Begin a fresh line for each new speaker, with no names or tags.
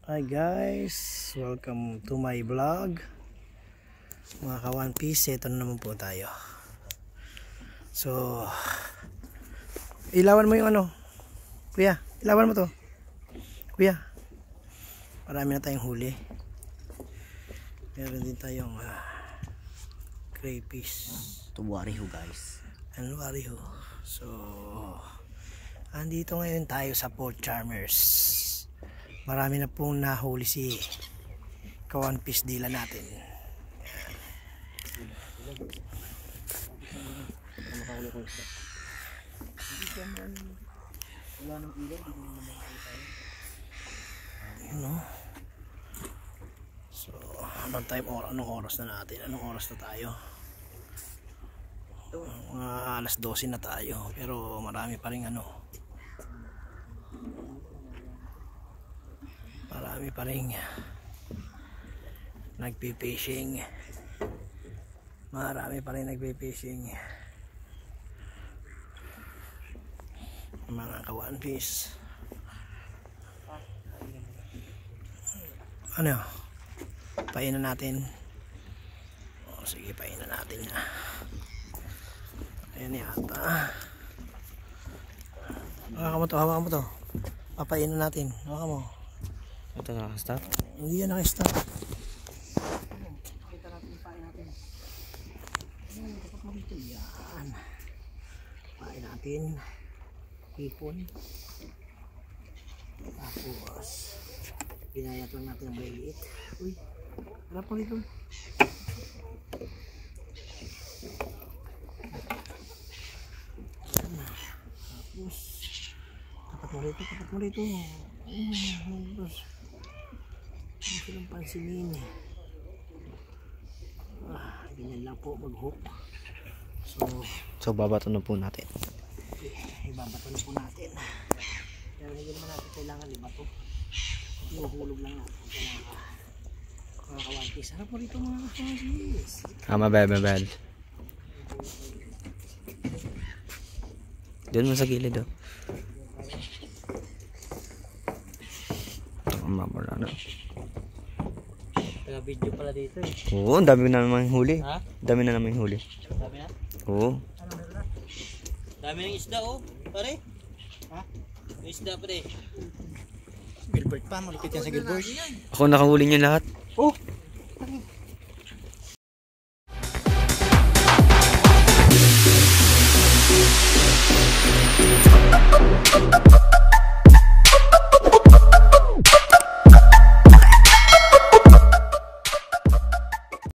Hi guys, welcome to my vlog. Mga ka-One Piece, ito na naman po tayo. So, ilawan mo yung ano, kuya, ilawan mo to, kuya. Marami na tayong huli. Meron din tayong crayfish.
Tuwariho guys.
Ano wariho? So, andito ngayon tayo sa Port Charmers. Marami na pong nahuli si ka-One Piece dila natin. Ano? So, anong oras na natin? Anong oras na tayo? Mga alas 12 na tayo, pero marami pa rin marami pa rin nagpipishing. Marami pa rin nagpipishing mga ka-One Piece. Ano? Painan natin. O sige, painan natin na. Ayan yata. Hawakan mo to. Papainan natin. Hawakan mo.
Ito naka-stop?
Hindi yan naka-stop. Kita natin yung pain natin. Ayan, dapat mo dito. Yan. Pain natin. Hipon. Tapos pinayat lang natin ang maliit. Uy, harap mo dito. Tapos tapat mo rito. Tapos hindi silang pansinin. Ganyan lang po mag-hook.
So babato na po natin.
Okay, ibabato na po natin. Pero hindi naman natin kailangan ibato. Ihuhulog lang natin. Mga ka-One Piece. Harap mo rito mga ka-One Piece.
Mabebebel. Doon mo sa gilid oh. Mamara na.
Taga-video pala dito eh.
Oo, ang dami na naman huli.
Ha?
Dami na naman huli.
Dami na?
Oo.
Dami ng isda oh, pare. Ha? May isda pare. Gilbert pa, malipit yan sa Gilbert.
Ako nakahuli niya lahat.
Oh!